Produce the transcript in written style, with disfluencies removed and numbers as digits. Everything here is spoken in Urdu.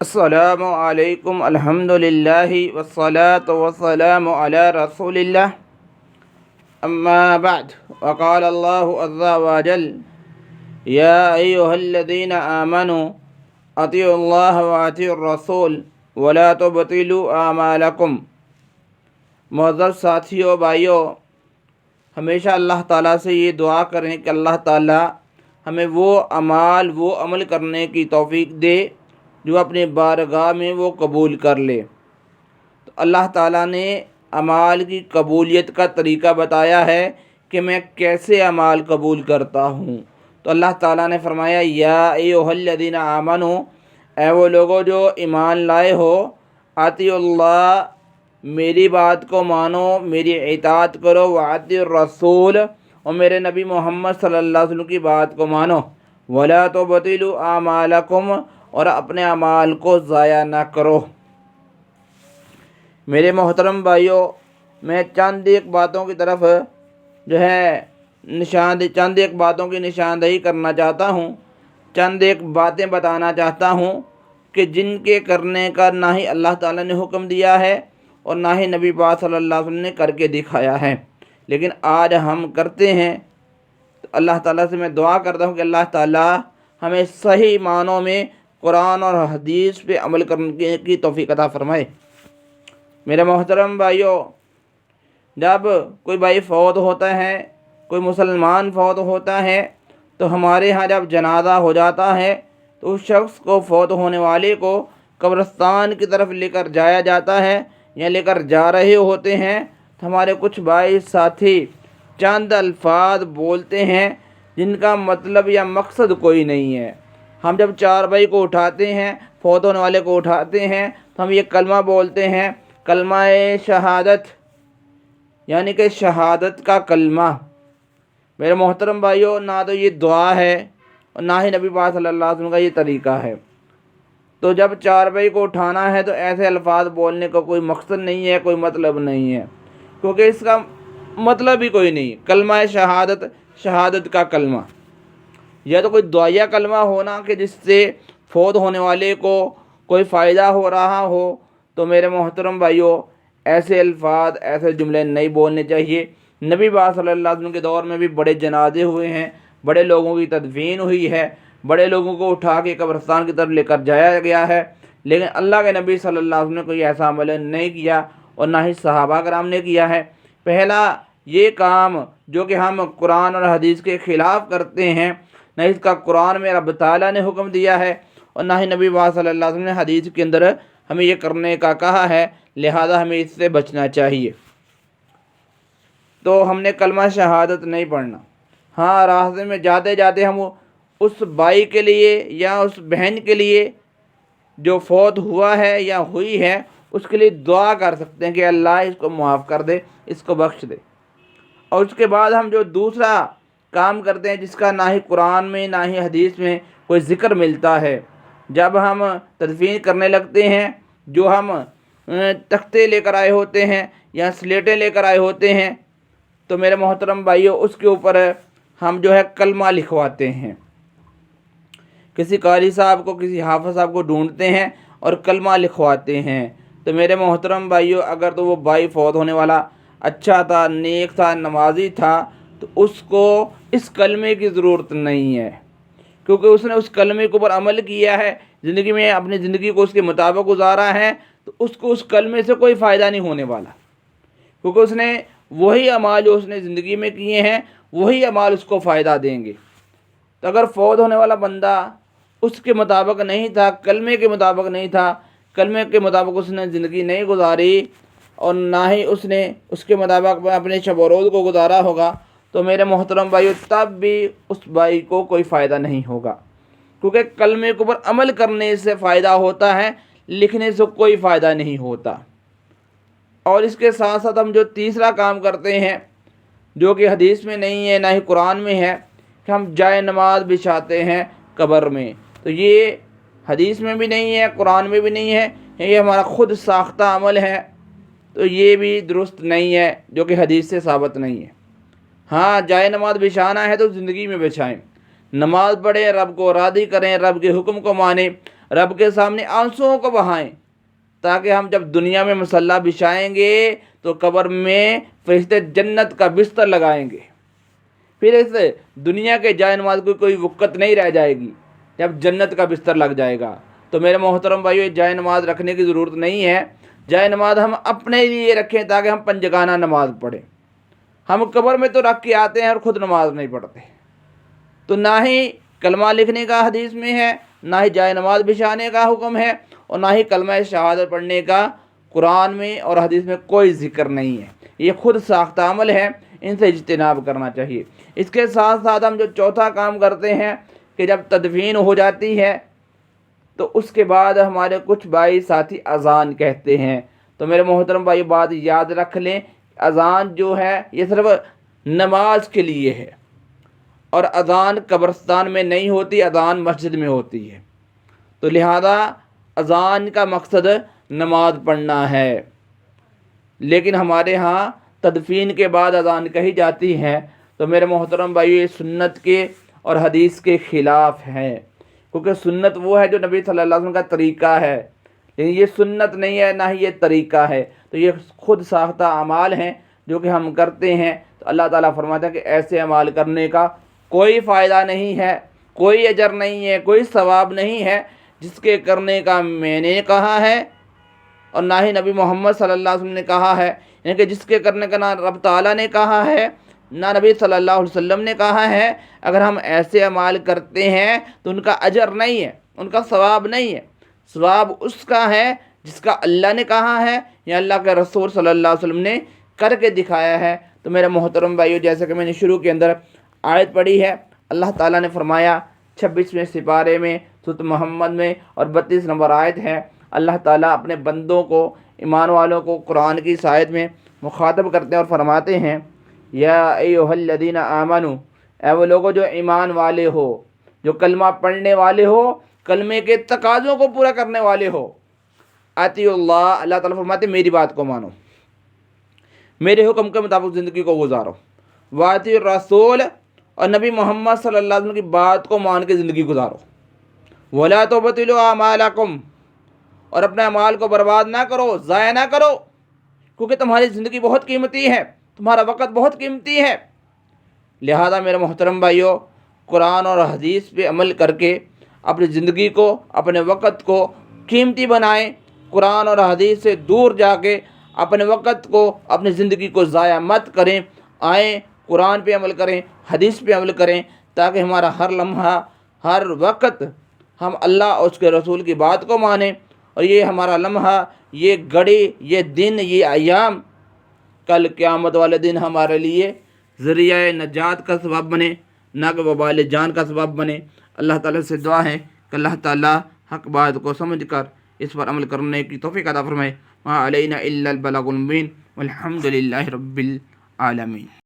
السلام علیکم الحمدللہ والصلاة والسلام علی رسول اللہ اما بعد وقال اللہ عز وجل یا ایہا الذین آمنوا اطیعوا اللہ واطیعوا الرسول ولا تبطلوا اعمالکم۔ معزز ساتھیو بھائیو، ہمیشہ اللہ تعالیٰ سے یہ دعا کریں کہ اللہ تعالیٰ ہمیں وہ عمل کرنے کی توفیق دے جو اپنے بارگاہ میں وہ قبول کر لے۔ تو اللہ تعالیٰ نے اعمال کی قبولیت کا طریقہ بتایا ہے کہ میں کیسے اعمال قبول کرتا ہوں۔ تو اللہ تعالیٰ نے فرمایا یا ایھا الذین آمنوا، اے وہ لوگو جو ایمان لائے ہو، اطیعوا اللہ، میری بات کو مانو، میری اطاعت کرو، واطیعوا الرسول، اور میرے نبی محمد صلی اللہ علیہ وسلم کی بات کو مانو، ولا تبطلوا اعمالکم، اور اپنے اعمال کو ضائع نہ کرو۔ میرے محترم بھائیوں، میں چند ایک باتوں کی طرف چند ایک باتوں کی نشاندہی کرنا چاہتا ہوں، چند ایک باتیں بتانا چاہتا ہوں کہ جن کے کرنے کا نہ ہی اللہ تعالیٰ نے حکم دیا ہے اور نہ ہی نبی پاک صلی اللہ علیہ وسلم نے کر کے دکھایا ہے، لیکن آج ہم کرتے ہیں۔ تو اللہ تعالیٰ سے میں دعا کرتا ہوں کہ اللہ تعالیٰ ہمیں صحیح معنوں میں قرآن اور حدیث پہ عمل کرنے کی توفیق عطا فرمائے۔ میرے محترم بھائیوں، جب کوئی بھائی فوت ہوتا ہے، کوئی مسلمان فوت ہوتا ہے، تو ہمارے ہاں جب جنازہ ہو جاتا ہے تو اس شخص کو، فوت ہونے والے کو قبرستان کی طرف لے کر جایا جاتا ہے یا لے کر جا رہے ہوتے ہیں، تو ہمارے کچھ بھائی ساتھی چند الفاظ بولتے ہیں جن کا مطلب یا مقصد کوئی نہیں ہے۔ ہم جب چارپائی کو اٹھاتے ہیں، فوت ہونے والے کو اٹھاتے ہیں، تو ہم یہ کلمہ بولتے ہیں، کلمہ شہادت، یعنی کہ شہادت کا کلمہ۔ میرے محترم بھائیوں، نہ تو یہ دعا ہے اور نہ ہی نبی پاک صلی اللہ علیہ وسلم کا یہ طریقہ ہے۔ تو جب چارپائی کو اٹھانا ہے تو ایسے الفاظ بولنے کا کوئی مقصد نہیں ہے، کوئی مطلب نہیں ہے، کیونکہ اس کا مطلب ہی کوئی نہیں۔ کلمہ شہادت، شہادت کا کلمہ، یا تو کوئی دعائیہ کلمہ ہونا کہ جس سے فوت ہونے والے کو کوئی فائدہ ہو رہا ہو، تو میرے محترم بھائیوں ایسے الفاظ، ایسے جملے نہیں بولنے چاہیے۔ نبی پاک صلی اللہ علیہ وسلم کے دور میں بھی بڑے جنازے ہوئے ہیں، بڑے لوگوں کی تدفین ہوئی ہے، بڑے لوگوں کو اٹھا کے قبرستان کی طرف لے کر جایا گیا ہے، لیکن اللہ کے نبی صلی اللہ علیہ وسلم نے کوئی ایسا عمل نہیں کیا اور نہ ہی صحابہ کرام نے کیا ہے۔ پہلا یہ کام جو کہ ہم قرآن اور حدیث کے خلاف کرتے ہیں، نہ اس کا قرآن میں رب تعالیٰ نے حکم دیا ہے اور نہ ہی نبی پاک صلی اللہ علیہ وسلم نے حدیث کے اندر ہمیں یہ کرنے کا کہا ہے، لہذا ہمیں اس سے بچنا چاہیے۔ تو ہم نے کلمہ شہادت نہیں پڑھنا۔ ہاں، راستے میں جاتے جاتے ہم اس بھائی کے لیے یا اس بہن کے لیے جو فوت ہوا ہے یا ہوئی ہے، اس کے لیے دعا کر سکتے ہیں کہ اللہ اس کو معاف کر دے، اس کو بخش دے۔ اور اس کے بعد ہم جو دوسرا کام کرتے ہیں جس کا نہ ہی قرآن میں نہ ہی حدیث میں کوئی ذکر ملتا ہے، جب ہم تدفین کرنے لگتے ہیں، جو ہم تختے لے کر آئے ہوتے ہیں یا سلیٹیں لے کر آئے ہوتے ہیں، تو میرے محترم بھائیوں اس کے اوپر ہم کلمہ لکھواتے ہیں۔ کسی قاری صاحب کو، کسی حافظ صاحب کو ڈھونڈتے ہیں اور کلمہ لکھواتے ہیں۔ تو میرے محترم بھائیوں، اگر تو وہ بھائی فوت ہونے والا اچھا تھا، نیک تھا، نمازی تھا، تو اس کو اس کلمے کی ضرورت نہیں ہے، کیونکہ اس نے اس کلمے کے اوپر عمل کیا ہے، زندگی میں اپنی زندگی کو اس کے مطابق گزارا ہے، تو اس کو اس کلمے سے کوئی فائدہ نہیں ہونے والا، کیونکہ اس نے وہی اعمال جو اس نے زندگی میں کیے ہیں، وہی اعمال اس کو فائدہ دیں گے۔ تو اگر فوت ہونے والا بندہ اس کے مطابق نہیں تھا، کلمے کے مطابق نہیں تھا، کلمے کے مطابق اس نے زندگی نہیں گزاری اور نہ ہی اس نے اس کے مطابق اپنے شب و روز کو گزارا ہوگا، تو میرے محترم بھائیو تب بھی اس بھائی کو کوئی فائدہ نہیں ہوگا، کیونکہ کلمے کے اوپر عمل کرنے سے فائدہ ہوتا ہے، لکھنے سے کوئی فائدہ نہیں ہوتا۔ اور اس کے ساتھ ساتھ ہم جو تیسرا کام کرتے ہیں، جو کہ حدیث میں نہیں ہے نہ ہی قرآن میں ہے، کہ ہم جائے نماز بچھاتے ہیں قبر میں، تو یہ حدیث میں بھی نہیں ہے، قرآن میں بھی نہیں ہے، یہ ہمارا خود ساختہ عمل ہے، تو یہ بھی درست نہیں ہے، جو کہ حدیث سے ثابت نہیں ہے۔ ہاں، جائے نماز بچھانا ہے تو زندگی میں بچھائیں، نماز پڑھیں، رب کو راضی کریں، رب کے حکم کو مانیں، رب کے سامنے آنسوؤں کو بہائیں، تاکہ ہم جب دنیا میں مصلی بچھائیں گے تو قبر میں فرشتے جنت کا بستر لگائیں گے، پھر اس دنیا کے جائے نماز کو کوئی وقت نہیں رہ جائے گی جب جنت کا بستر لگ جائے گا۔ تو میرے محترم بھائیو، جائے نماز رکھنے کی ضرورت نہیں ہے، جائے نماز ہم اپنے لیے رکھیں تاکہ ہم پنجگانہ نماز پڑھیں۔ ہم قبر میں تو رکھ کے آتے ہیں اور خود نماز نہیں پڑھتے، تو نہ ہی کلمہ لکھنے کا حدیث میں ہے، نہ ہی جائے نماز بچھانے کا حکم ہے، اور نہ ہی کلمہ شہادت پڑھنے کا قرآن میں اور حدیث میں کوئی ذکر نہیں ہے۔ یہ خود ساختہ عمل ہے، ان سے اجتناب کرنا چاہیے۔ اس کے ساتھ ساتھ ہم جو چوتھا کام کرتے ہیں کہ جب تدفین ہو جاتی ہے تو اس کے بعد ہمارے کچھ بھائی ساتھی اذان کہتے ہیں۔ تو میرے محترم بھائی، بات یاد رکھ لیں، اذان جو ہے یہ صرف نماز کے لیے ہے، اور اذان قبرستان میں نہیں ہوتی، اذان مسجد میں ہوتی ہے۔ تو لہذا اذان کا مقصد نماز پڑھنا ہے، لیکن ہمارے ہاں تدفین کے بعد اذان کہی جاتی ہے۔ تو میرے محترم بھائی، یہ سنت کے اور حدیث کے خلاف ہے، کیونکہ سنت وہ ہے جو نبی صلی اللہ علیہ وسلم کا طریقہ ہے، لیکن یہ سنت نہیں ہے، نہ ہی یہ طریقہ ہے۔ تو یہ خود ساختہ اعمال ہیں جو کہ ہم کرتے ہیں۔ تو اللہ تعالیٰ فرماتا ہے کہ ایسے اعمال کرنے کا کوئی فائدہ نہیں ہے، کوئی اجر نہیں ہے، کوئی ثواب نہیں ہے جس کے کرنے کا میں نے کہا ہے اور نہ ہی نبی محمد صلی اللہ علیہ وسلم نے کہا ہے، یعنی کہ جس کے کرنے کا نہ رب تعالیٰ نے کہا ہے نہ نبی صلی اللہ علیہ وسلم نے کہا ہے۔ اگر ہم ایسے اعمال کرتے ہیں تو ان کا اجر نہیں ہے، ان کا ثواب نہیں ہے، ثواب اس کا ہے جس کا اللہ نے کہا ہے یا اللہ کے رسول صلی اللہ علیہ وسلم نے کر کے دکھایا ہے۔ تو میرے محترم بھائیو، جیسا کہ میں نے شروع کے اندر آیت پڑھی ہے، اللہ تعالیٰ نے فرمایا 26ویں سپارے میں سورۃ محمد میں اور 32 نمبر آیت ہے، اللہ تعالیٰ اپنے بندوں کو، ایمان والوں کو قرآن کی اس آیت میں مخاطب کرتے ہیں اور فرماتے ہیں، یا ایھا الذین آمنوا، اے وہ لوگوں جو ایمان والے ہو، جو کلمہ پڑھنے والے ہو، کلمے کے تقاضوں کو پورا کرنے والے ہو، اطیعوا اللہ، اللہ تعالیٰ فرماتے ہیں میری بات کو مانو، میرے حکم کے مطابق زندگی کو گزارو، واطیعوا الرسول، اور نبی محمد صلی اللہ علیہ وسلم کی بات کو مان کے زندگی گزارو، ولا تبطلوا اعمالکم، اور اپنے اعمال کو برباد نہ کرو، ضائع نہ کرو، کیونکہ تمہاری زندگی بہت قیمتی ہے، تمہارا وقت بہت قیمتی ہے۔ لہذا میرے محترم بھائیو، قرآن اور حدیث پہ عمل کر کے اپنی زندگی کو، اپنے وقت کو قیمتی بنائیں، قرآن اور حدیث سے دور جا کے اپنے وقت کو، اپنی زندگی کو ضائع مت کریں، آئیں قرآن پہ عمل کریں، حدیث پہ عمل کریں، تاکہ ہمارا ہر لمحہ، ہر وقت ہم اللہ اور اس کے رسول کی بات کو مانیں، اور یہ ہمارا لمحہ، یہ گھڑی، یہ دن، یہ ایام کل قیامت والے دن ہمارے لیے ذریعہ نجات کا سبب بنے، نہ کہ وبال جان کا سبب بنے۔ اللہ تعالیٰ سے دعا ہے کہ اللہ تعالیٰ حق بات کو سمجھ کر اس پر عمل کرنے کی توفیق عطا فرمائے۔ ما علینا الا البلاغ المبین، والحمد للہ رب العالمین۔